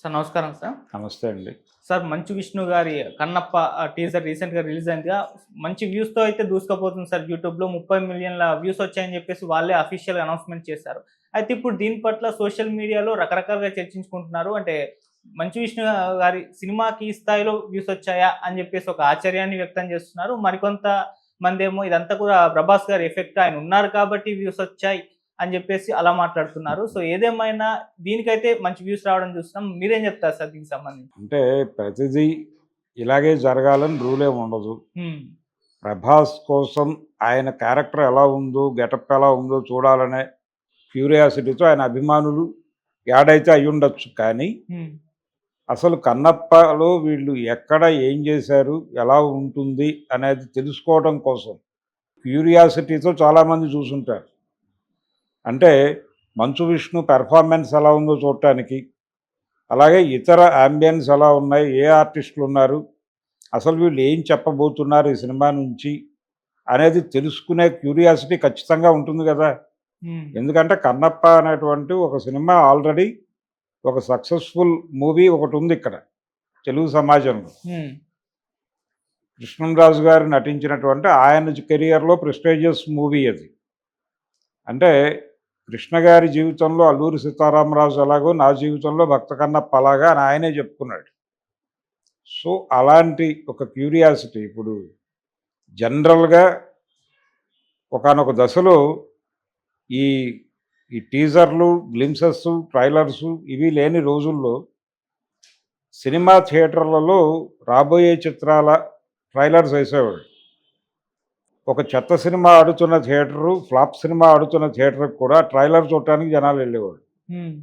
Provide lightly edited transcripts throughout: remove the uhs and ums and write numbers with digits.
Sir నమస్కారం sir. నమస్తే అండి. సార్ 'మంచు విష్ణు' గారి 'కన్నప్ప' టీజర్ రీసెంట్‌గా రిలీజ్ అయిందిగా. మంచి వ్యూస్‌తో అయితే దూసుకుపోతుంది సార్ యూట్యూబ్‌లో. 30,000,000 వ్యూస్ వచ్చాయని చెప్పేసి వాళ్ళే అఫీషియల్‌గా అనౌన్స్‌మెంట్ చేశారు. అయితే ఇప్పుడు దీని పట్ల సోషల్ మీడియాలో రకరకాలుగా చర్చించుకుంటున్నారు. అంటే 'మంచు విష్ణు' గారి సినిమాకి ఈ స్థాయిలో వ్యూస్ వచ్చాయా అని చెప్పేసి ఒక ఆశ్చర్యాన్ని వ్యక్తం చేస్తున్నారు. మరికొంత మందేమో ఇదంతా కూడా 'ప్రభాస్' గారి ఎఫెక్ట్, ఆయన ఉన్నారు కాబట్టి వ్యూస్ వచ్చాయి అని చెప్పేసి అలా మాట్లాడుతున్నారు. సో ఏదేమైనా దీనికైతే మంచి వ్యూస్ రావడం చూస్తున్నాం. మీరేం చెప్తారు సార్ దీనికి సంబంధించి? అంటే ప్రతిదీ ఇలాగే జరగాలని రూలేం ఉండదు. హ్మ్. 'ప్రభాస్' కోసం ఆయన క్యారెక్టర్ ఎలా ఉందో, గెటప్ ఎలా ఉందో చూడాలనే క్యూరియాసిటీతో ఆయన అభిమానులు యాడ్ అయితే అయ్యుండొచ్చు. కానీ హ్మ్. అసలు 'కన్నప్పలో' వీళ్ళు ఎక్కడ ఏం చేశారు, ఎలా ఉంటుంది అనేది తెలుసుకోవడం కోసం క్యూరియాసిటీతో చాలామంది చూసుంటారు. అంటే 'మంచు విష్ణు' పెర్ఫార్మెన్స్ ఎలా ఉందో చూడటానికి, అలాగే ఇతర యాంబియన్స్ ఎలా ఉన్నాయి, ఏ ఆర్టిస్టులున్నారు, అసలు వీళ్ళు ఏం చెప్పబోతున్నారు ఈ సినిమా నుంచి అనేది తెలుసుకునే క్యూరియాసిటీ ఖచ్చితంగా ఉంటుంది కదా! హ్మ్. ఎందుకంటే 'కన్నప్ప' అనేటువంటి ఒక సినిమా ఆల్రెడీ ఒక సక్సెస్‌ఫుల్ మూవీ ఒకటుందిక్కడ తెలుగు సమాజంలో. హ్మ్. కృష్ణంరాజు గారు నటించినటువంటి ఆయన కెరియర్‌లో ప్రెస్టీజియస్ మూవీ అది. అంటే కృష్ణ గారి జీవితంలో అల్లూరి సీతారామరాజు ఎలాగో నా జీవితంలో భక్త కన్నప్ప అలాగా అని ఆయనే చెప్పుకున్నాడు. సో అలాంటి ఒక క్యూరియాసిటీ ఇప్పుడు జనరల్గా ఒకానొక దశలో ఈ ఈ టీజర్లు, గ్లింప్సెస్, ట్రైలర్సు ఇవి లేని రోజుల్లో సినిమా థియేటర్లలో రాబోయే చిత్రాల ట్రైలర్స్ వేసేవాడు. ఒక చెత్త సినిమా ఆడుతున్న థియేటరు, ఫ్లాప్ సినిమా ఆడుతున్న థియేటర్‌కి కూడా ట్రైలర్ చూడటానికి జనాలు వెళ్ళేవాళ్ళు. హ్మ్.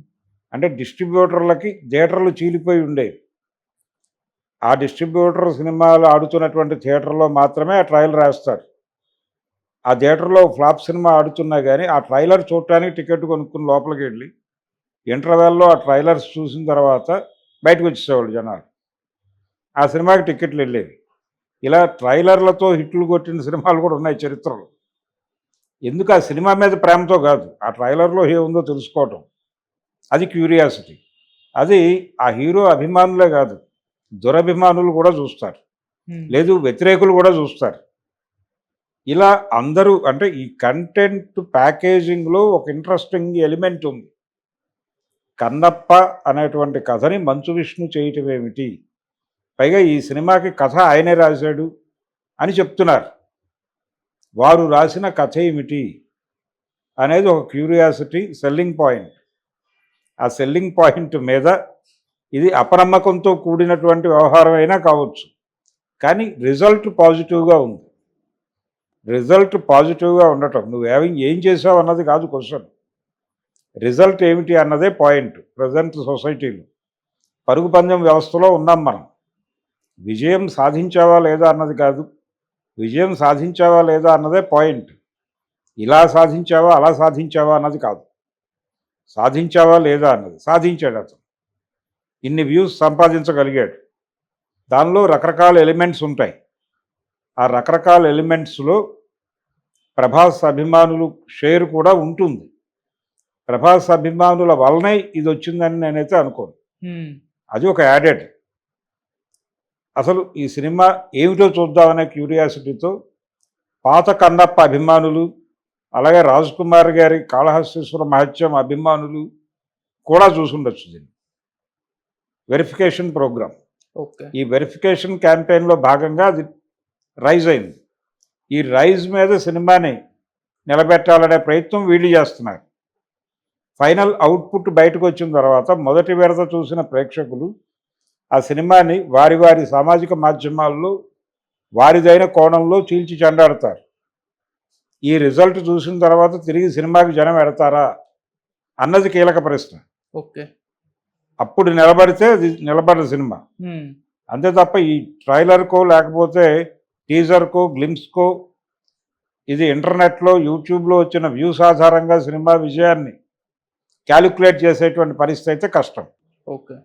అంటే డిస్ట్రిబ్యూటర్లకి థియేటర్లు చీలిపోయి ఉండేవి. ఆ డిస్ట్రిబ్యూటర్ సినిమాలు ఆడుతున్నటువంటి థియేటర్‌లో మాత్రమే ఆ ట్రైలర్ ఏస్తారు. ఆ థియేటర్‌లో ఫ్లాప్ సినిమా ఆడుతున్నా గానీ, ఆ ట్రైలర్ చూడటానికి టికెట్ కొనుక్కొని లోపలికెళ్ళి, ఇంటర్వెల్‌లో ఆ ట్రైలర్స్ చూసిన తర్వాత బయటకొచ్చేసేవాళ్ళు జనాలు. ఆ సినిమాకి టికెట్‌లెళ్ళేవి. ఇలా ట్రైలర్‌లతో హిట్లు కొట్టిన సినిమాలు కూడా ఉన్నాయి చరిత్రలో. ఎందుకు ఆ సినిమా మీద ప్రేమతో కాదు. ఆ ట్రైలర్‌లో ఏముందో తెలుసుకోవటం. అది క్యూరియాసిటీ. అది ఆ హీరో అభిమానులే కాదు, దురభిమానులు కూడా చూస్తారు. హ్మ్. లేదు వ్యతిరేకులు కూడా చూస్తారు. ఇలా అందరూ అంటే ఈ కంటెంట్ ప్యాకేజింగ్‌లో ఒక ఇంట్రెస్టింగ్ ఎలిమెంట్ ఉంది. కన్నప్ప అనేటువంటి కథని మంచు విష్ణు చేయటం ఏమిటి? పైగా ఈ సినిమాకి కథ ఆయనే రాశాడు అని చెప్తున్నారు. వారు రాసిన కథ ఏమిటి? అనేది ఒక క్యూరియాసిటీ సెల్లింగ్ పాయింట్. ఆ సెల్లింగ్ పాయింట్ మీద ఇది అపనమ్మకంతో కూడినటువంటి వ్యవహారం అయినా కావచ్చు. కానీ రిజల్ట్ పాజిటివ్‌గా ఉంది. రిజల్ట్ పాజిటివ్‌గా ఉండటం ఏం చేసావు అన్నది కాదు క్వెషన్. రిజల్ట్ ఏమిటి అన్నదే పాయింట్ ప్రెజెంట్ సొసైటీలో. పరుగు పందెం వ్యవస్థలో ఉన్నాం మనం. విజయం సాధించావా లేదా అన్నది కాదు. విజయం సాధించావా లేదా అన్నదే పాయింట్. ఇలా సాధించావా, అలా సాధించావా అన్నది కాదు. సాధించావా లేదా అన్నది. సాధించాడు అతను. ఇన్ని వ్యూస్ సంపాదించగలిగాడు. దానిలో రకరకాల ఎలిమెంట్స్ ఉంటాయి. ఆ రకరకాల ఎలిమెంట్స్‌లో ప్రభాస్ అభిమానులు షేర్ కూడా ఉంటుంది. ప్రభాస్ అభిమానుల వలనే ఇదొచ్చిందని నేనైతే అనుకోను. హ్మ్. అది ఒక యాడెడ్. అసలు ఈ సినిమా ఏమిటో చూద్దామనే క్యూరియాసిటీతో పాత కన్నప్ప అభిమానులు, అలాగే రాజ్‌కుమార్ గారి కాళహస్తీశ్వర మహత్యం అభిమానులు కూడా చూసుండొచ్చు దీన్ని. Verification program. ఓకే. ఈ వెరిఫికేషన్ క్యాంపెయిన్‌లో భాగంగా అది రైజ్ అయింది. ఈ రైజ్ మీద సినిమాని నిలబెట్టాలనే ప్రయత్నం వీళ్ళు చేస్తున్నారు. ఫైనల్ అవుట్‌పుట్ బయటకొచ్చిన తర్వాత మొదటి విడత చూసిన ప్రేక్షకులు ఆ సినిమాని వారి వారి సామాజిక మాధ్యమాల్లో వారిదైన కోణంలో చీల్చి చెండాడతారు. ఈ రిజల్ట్ చూసిన తర్వాత తిరిగి సినిమాకి జనం ఎడతారా అన్నది కీలక ప్రశ్న. ఓకే. అప్పుడు నిలబడితే అది నిలబడదు సినిమా. హ్మ్. అంతే తప్ప ఈ ట్రైలర్‌కో లేకపోతే టీజర్‌కో, గ్లింప్స్‌కో ఇది ఇంటర్నెట్‌లో, యూట్యూబ్‌లో వచ్చిన వ్యూస్ ఆధారంగా సినిమా విజయాన్ని కాలిక్యులేట్ చేసేటువంటి పరిస్థితి అయితే కష్టం. ఓకే.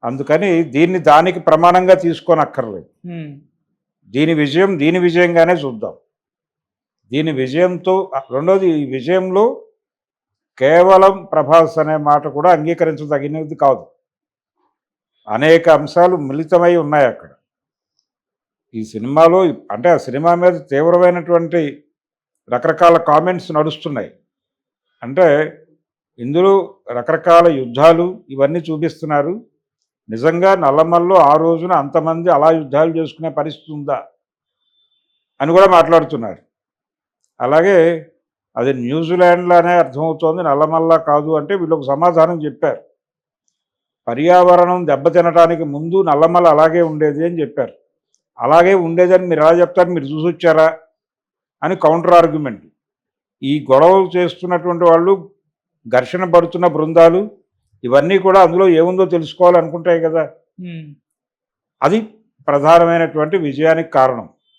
అందుకని దీన్ని దానికి ప్రమాణంగా తీసుకోనక్కర్లేదు. హ్మ్. దీని విజయంగానే చూద్దాం. దీని విజయంతో రెండోది ఈ విజయంలో కేవలం ప్రభాస్ అనే మాట కూడా అంగీకరించదగినది కాదు. అనేక అంశాలు మిళితమై ఉన్నాయి అక్కడ. ఈ సినిమాలో అంటే ఆ సినిమా మీద తీవ్రమైనటువంటి రకరకాల కామెంట్స్ నడుస్తున్నాయి. అంటే ఇందులో రకరకాల యుద్ధాలు ఇవన్నీ చూపిస్తున్నారు. నిజంగా నల్లమల్లో ఆ రోజున అంతమంది అలా యుద్ధాలు చేసుకునే పరిస్థితి ఉందా అని కూడా మాట్లాడుతున్నారు. అలాగే అది న్యూజిలాండ్లానే అర్థమవుతోంది, నల్లమల్ల కాదు అంటే వీళ్ళొక సమాధానం చెప్పారు. పర్యావరణం దెబ్బతినడానికి ముందు నల్లమల్ల అలాగే ఉండేది అని చెప్పారు. అలాగే ఉండేదని మీరు ఎలా చెప్తారు, మీరు చూసొచ్చారా అని కౌంటర్ ఆర్గ్యుమెంట్. ఈ గొడవలు చేస్తున్నటువంటి వాళ్ళు, ఘర్షణ పడుతున్న బృందాలు ఇవన్నీ కూడా అందులో ఏముందో తెలుసుకోవాలనుకుంటాయి కదా. ఉమ్. అది ప్రధానమైనటువంటి విజయానికి కారణం.